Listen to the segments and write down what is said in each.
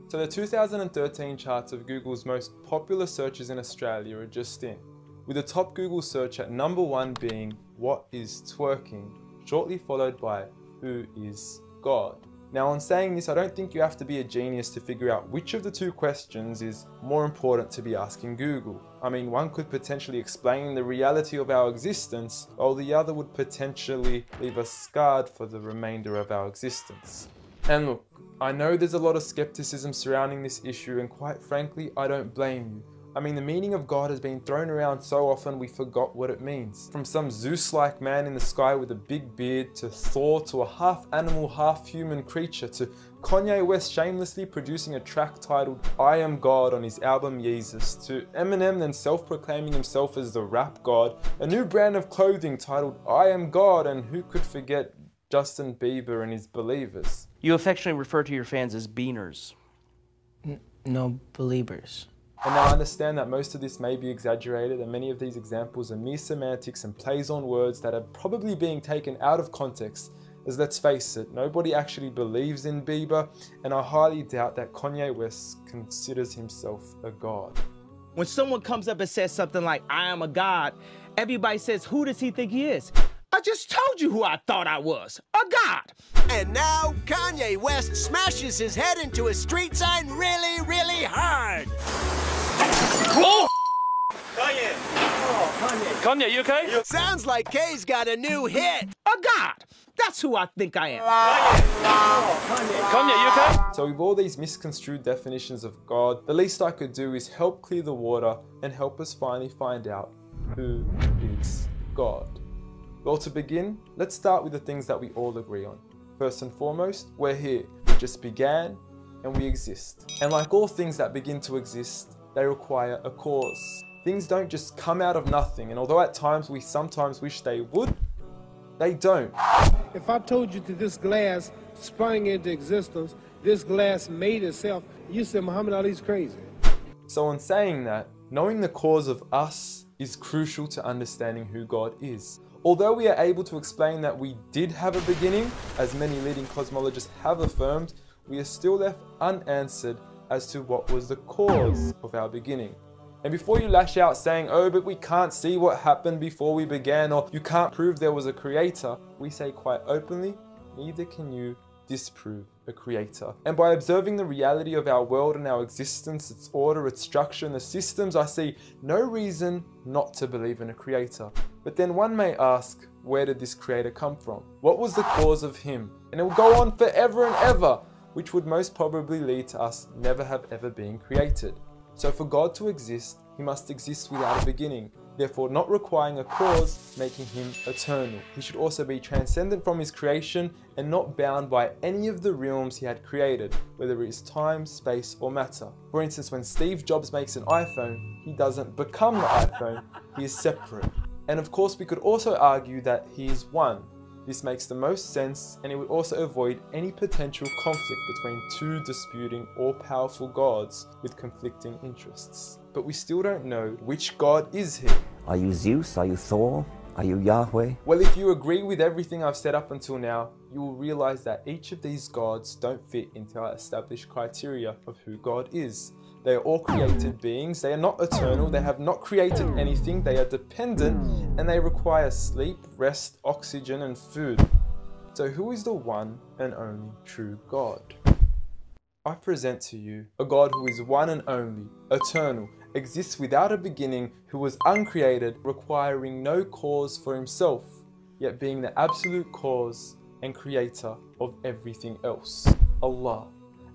So the 2013 charts of Google's most popular searches in Australia are just in, with the top Google search at number 1 being "What is twerking?", shortly followed by "Who is God?". Now, on saying this, I don't think you have to be a genius to figure out which of the two questions is more important to be asking Google. I mean, one could potentially explain the reality of our existence, while the other would potentially leave us scarred for the remainder of our existence. And look, I know there's a lot of skepticism surrounding this issue, and quite frankly, I don't blame you. I mean, the meaning of God has been thrown around so often we forgot what it means. From some Zeus-like man in the sky with a big beard, to Thor, to a half-animal, half-human creature, to Kanye West shamelessly producing a track titled "I Am God" on his album Yeezus, to Eminem then self-proclaiming himself as the rap god, a new brand of clothing titled "I Am God", and who could forget Justin Bieber and his Believers. You affectionately refer to your fans as beaners. No, believers. And now I understand that most of this may be exaggerated, and many of these examples are mere semantics and plays on words that are probably being taken out of context, as let's face it, nobody actually believes in Bieber, and I highly doubt that Kanye West considers himself a god. When someone comes up and says something like, "I am a god," everybody says, "Who does he think he is?" I just told you who I thought I was, a god. And now Kanye West smashes his head into a street sign really, really hard. Oh! Kanye! Oh, Kanye. Kanye, you okay? Sounds like K's got a new hit. A god. That's who I think I am. Kanye, you okay? So with all these misconstrued definitions of God, the least I could do is help clear the water and help us finally find out who is God. Well, to begin, let's start with the things that we all agree on. First and foremost, we're here. We just began and we exist. And like all things that begin to exist, they require a cause. Things don't just come out of nothing, and although at times we sometimes wish they would, they don't. If I told you that this glass sprang into existence, this glass made itself, you said Muhammad Ali's crazy. So in saying that, knowing the cause of us is crucial to understanding who God is. Although we are able to explain that we did have a beginning, as many leading cosmologists have affirmed, we are still left unanswered as to what was the cause of our beginning. And before you lash out saying, "Oh, but we can't see what happened before we began," or "you can't prove there was a creator," we say quite openly, neither can you disprove a creator. And by observing the reality of our world and our existence, its order, its structure, and the systems, I see no reason not to believe in a creator. But then one may ask, where did this creator come from? What was the cause of him? And it will go on forever and ever, which would most probably lead to us never have ever been created. So for God to exist, he must exist without a beginning, therefore not requiring a cause, making him eternal. He should also be transcendent from his creation and not bound by any of the realms he had created, whether it is time, space, or matter. For instance, when Steve Jobs makes an iPhone, he doesn't become the iPhone, he is separate. And of course, we could also argue that he is one. This makes the most sense, and it would also avoid any potential conflict between two disputing all-powerful gods with conflicting interests. But we still don't know which God is he. Are you Zeus? Are you Thor? Are you Yahweh? Well, if you agree with everything I've said up until now, you will realize that each of these gods don't fit into our established criteria of who God is. They are all created beings, they are not eternal, they have not created anything, they are dependent, and they require sleep, rest, oxygen, and food. So who is the one and only true God? I present to you a God who is one and only, eternal, exists without a beginning, who was uncreated, requiring no cause for himself, yet being the absolute cause and creator of everything else. Allah.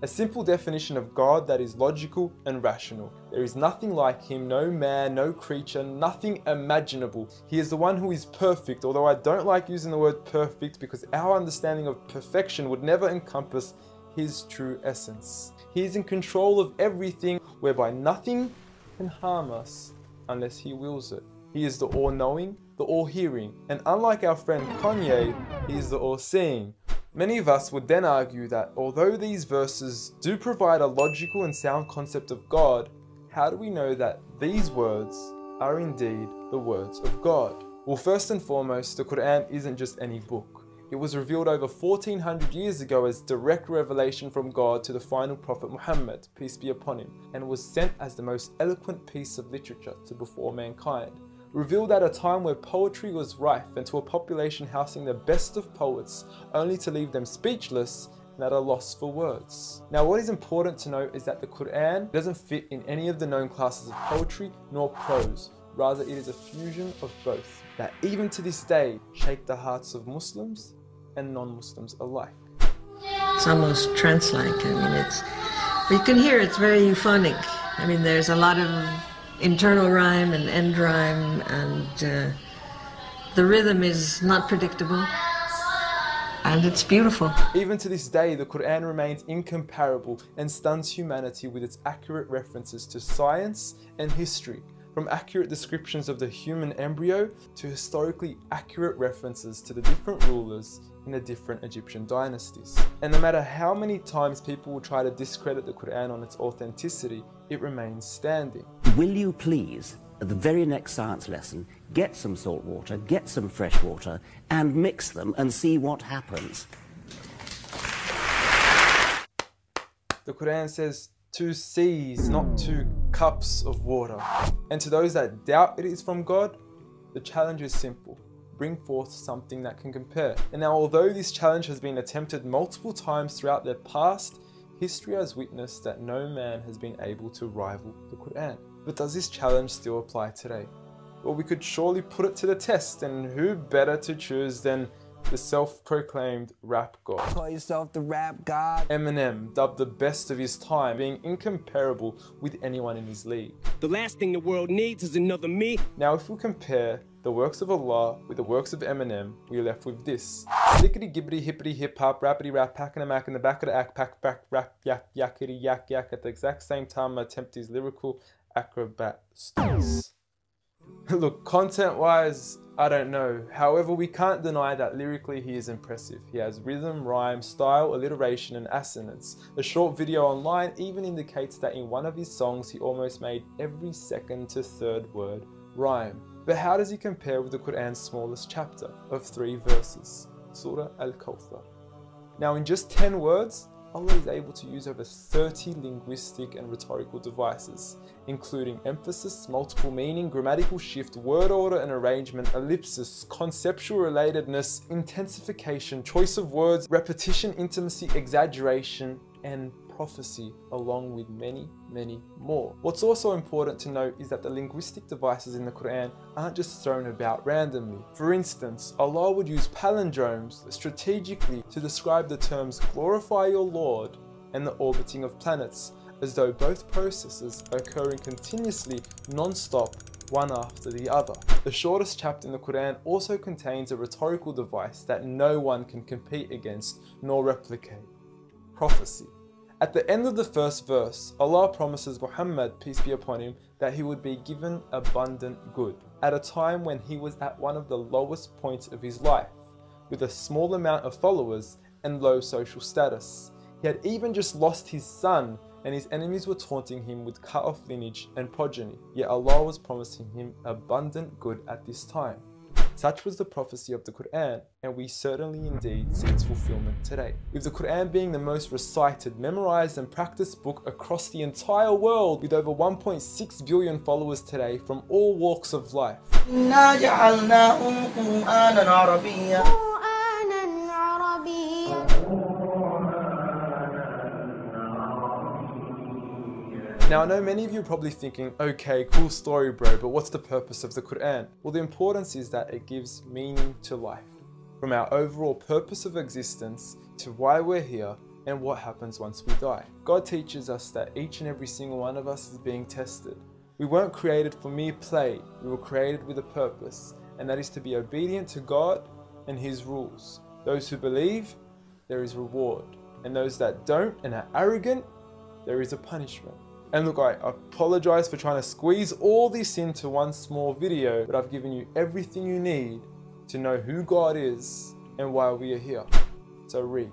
A simple definition of God that is logical and rational. There is nothing like him, no man, no creature, nothing imaginable. He is the one who is perfect, although I don't like using the word perfect because our understanding of perfection would never encompass his true essence. He is in control of everything, whereby nothing can harm us unless he wills it. He is the all-knowing, the all-hearing, and unlike our friend Kanye, he is the all-seeing. Many of us would then argue that although these verses do provide a logical and sound concept of God, how do we know that these words are indeed the words of God? Well, first and foremost, the Quran isn't just any book. It was revealed over 1400 years ago as direct revelation from God to the final prophet Muhammad, peace be upon him, and was sent as the most eloquent piece of literature to before mankind. Revealed at a time where poetry was rife and to a population housing the best of poets, only to leave them speechless and at a loss for words. Now, what is important to note is that the Quran doesn't fit in any of the known classes of poetry nor prose. Rather, it is a fusion of both that even to this day shake the hearts of Muslims and non-Muslims alike. It's almost trance-like. I mean, you can hear it's very euphonic. I mean, there's a lot of internal rhyme and end rhyme, and the rhythm is not predictable, and it's beautiful. Even to this day, the Quran remains incomparable and stuns humanity with its accurate references to science and history, from accurate descriptions of the human embryo to historically accurate references to the different rulers in the different Egyptian dynasties. And no matter how many times people will try to discredit the Quran on its authenticity, it remains standing. Will you please, at the very next science lesson, get some salt water, get some fresh water, and mix them and see what happens? The Quran says 2 seas, not 2 cups of water. And to those that doubt it is from God, the challenge is simple. Bring forth something that can compare. And now, although this challenge has been attempted multiple times throughout the past, history has witnessed that no man has been able to rival the Quran. But does this challenge still apply today? Well, we could surely put it to the test, and who better to choose than the self-proclaimed rap god. Call yourself the rap god. Eminem, dubbed the best of his time, being incomparable with anyone in his league. The last thing the world needs is another me. Now, if we compare the works of Allah with the works of Eminem, we are left with this. Slickety gibbity hippity hip hop, rappity rap, packing a mac in the back of the act, pack back rap yak yakety yak yak at the exact same time I attempt these lyrical acrobat stunts. Look, content-wise, I don't know. However, we can't deny that lyrically he is impressive. He has rhythm, rhyme, style, alliteration, and assonance. A short video online even indicates that in one of his songs he almost made every second to third word rhyme. But how does he compare with the Quran's smallest chapter of 3 verses, Surah Al-Kawthar? Now, in just 10 words, Allah is able to use over 30 linguistic and rhetorical devices, including emphasis, multiple meaning, grammatical shift, word order and arrangement, ellipsis, conceptual relatedness, intensification, choice of words, repetition, intimacy, exaggeration, and prophecy, along with many, many more. What's also important to note is that the linguistic devices in the Quran aren't just thrown about randomly. For instance, Allah would use palindromes strategically to describe the terms glorify your Lord and the orbiting of planets, as though both processes are occurring continuously, non-stop, one after the other. The shortest chapter in the Quran also contains a rhetorical device that no one can compete against nor replicate: prophecy. At the end of the first verse, Allah promises Muhammad, peace be upon him, that he would be given abundant good at a time when he was at one of the lowest points of his life, with a small amount of followers and low social status. He had even just lost his son, and his enemies were taunting him with cut-off lineage and progeny, yet Allah was promising him abundant good at this time. Such was the prophecy of the Quran, and we certainly indeed see its fulfillment today. With the Quran being the most recited, memorized and practiced book across the entire world, with over 1.6 billion followers today from all walks of life. Now, I know many of you are probably thinking, okay, cool story bro, but what's the purpose of the Quran? Well, the importance is that it gives meaning to life. From our overall purpose of existence to why we're here and what happens once we die. God teaches us that each and every single one of us is being tested. We weren't created for mere play, we were created with a purpose, and that is to be obedient to God and His rules. Those who believe, there is reward, and those that don't and are arrogant, there is a punishment. And look, I apologize for trying to squeeze all this into one small video, but I've given you everything you need to know who God is and why we are here. So read.